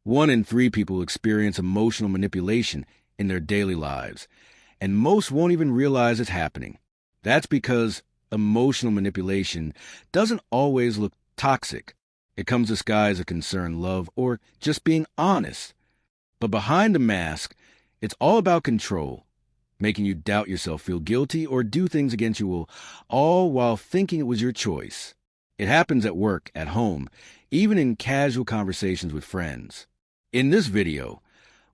1 in 3 people experience emotional manipulation in their daily lives, and most won't even realize it's happening. That's because emotional manipulation doesn't always look toxic. It comes disguised as concern, love, or just being honest. But behind the mask, it's all about control, making you doubt yourself, feel guilty, or do things against your will, all while thinking it was your choice. It happens at work, at home, even in casual conversations with friends. In this video,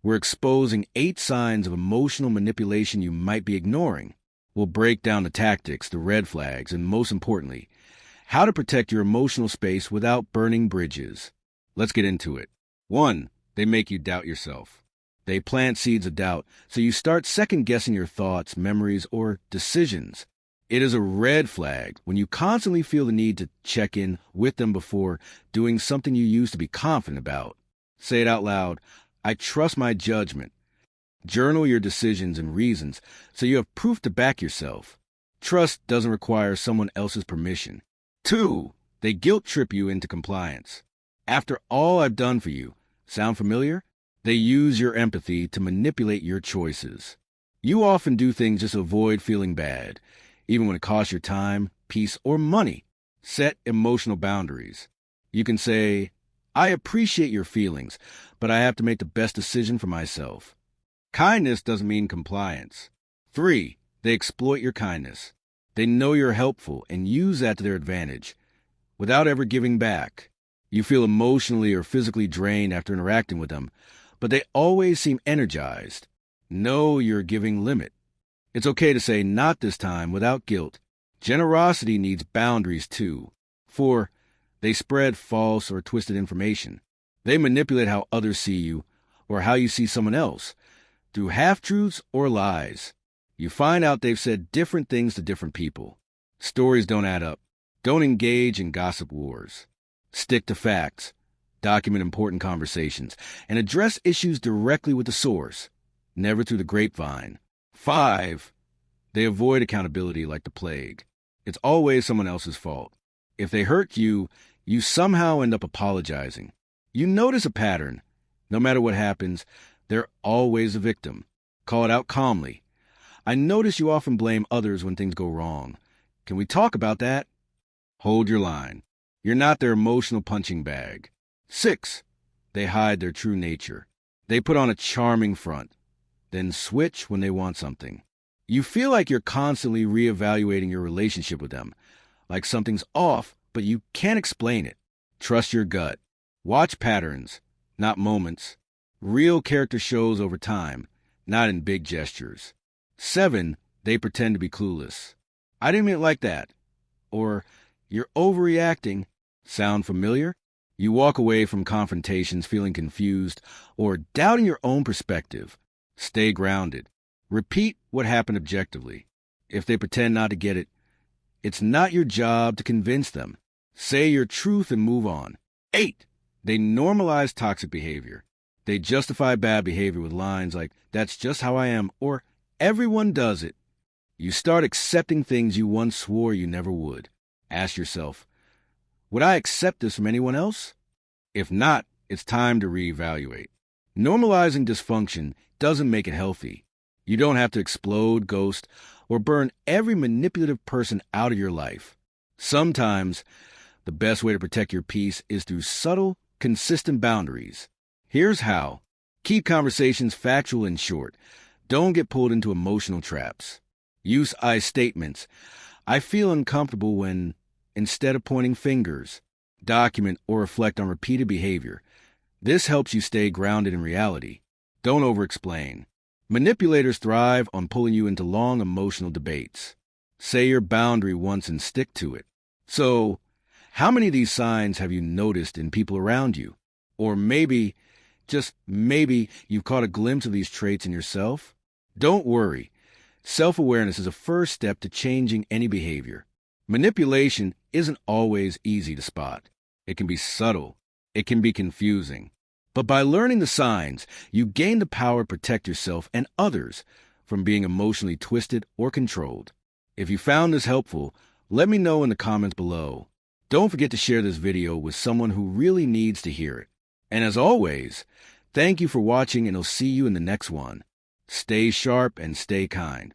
we're exposing 8 signs of emotional manipulation you might be ignoring. We'll break down the tactics, the red flags, and most importantly, how to protect your emotional space without burning bridges. Let's get into it. 1. They make you doubt yourself. They plant seeds of doubt, so you start second-guessing your thoughts, memories, or decisions. It is a red flag when you constantly feel the need to check in with them before doing something you used to be confident about. Say it out loud. I trust my judgment. Journal your decisions and reasons so you have proof to back yourself. Trust doesn't require someone else's permission. 2. They guilt trip you into compliance. After all I've done for you, sound familiar? They use your empathy to manipulate your choices. You often do things just to avoid feeling bad, even when it costs your time, peace, or money. Set emotional boundaries. You can say, I appreciate your feelings, but I have to make the best decision for myself. Kindness doesn't mean compliance. 3. They exploit your kindness. They know you're helpful and use that to their advantage, without ever giving back. You feel emotionally or physically drained after interacting with them, but they always seem energized. Know your giving limit. It's okay to say not this time without guilt. Generosity needs boundaries too. 4. They spread false or twisted information. They manipulate how others see you or how you see someone else through half-truths or lies. You find out they've said different things to different people. Stories don't add up. Don't engage in gossip wars. Stick to facts. Document important conversations and address issues directly with the source, never through the grapevine. 5. They avoid accountability like the plague. It's always someone else's fault. If they hurt you, you somehow end up apologizing. You notice a pattern. No matter what happens, they're always a victim. Call it out calmly. I notice you often blame others when things go wrong. Can we talk about that? Hold your line. You're not their emotional punching bag. 6. They hide their true nature. They put on a charming front, then switch when they want something. You feel like you're constantly reevaluating your relationship with them, like something's off, but you can't explain it. Trust your gut. Watch patterns, not moments. Real character shows over time, not in big gestures. 7. They pretend to be clueless. I didn't mean it like that. Or, you're overreacting. Sound familiar? You walk away from confrontations feeling confused or doubting your own perspective. Stay grounded. Repeat what happened objectively. If they pretend not to get it, it's not your job to convince them. Say your truth and move on. 8. They normalize toxic behavior. They justify bad behavior with lines like, that's just how I am, or everyone does it. You start accepting things you once swore you never would. Ask yourself, would I accept this from anyone else? If not, it's time to reevaluate. Normalizing dysfunction doesn't make it healthy. You don't have to explode, ghost, or burn every manipulative person out of your life. Sometimes, the best way to protect your peace is through subtle, consistent boundaries. Here's how. Keep conversations factual and short. Don't get pulled into emotional traps. Use I statements. I feel uncomfortable when, instead of pointing fingers. Document or reflect on repeated behavior. This helps you stay grounded in reality. Don't over-explain. Manipulators thrive on pulling you into long emotional debates. Say your boundary once and stick to it. So, how many of these signs have you noticed in people around you? Or maybe, just maybe, you've caught a glimpse of these traits in yourself? Don't worry. Self-awareness is a first step to changing any behavior. Manipulation isn't always easy to spot. It can be subtle. It can be confusing. But by learning the signs, you gain the power to protect yourself and others from being emotionally twisted or controlled. If you found this helpful, let me know in the comments below. Don't forget to share this video with someone who really needs to hear it. And as always, thank you for watching, and I'll see you in the next one. Stay sharp and stay kind.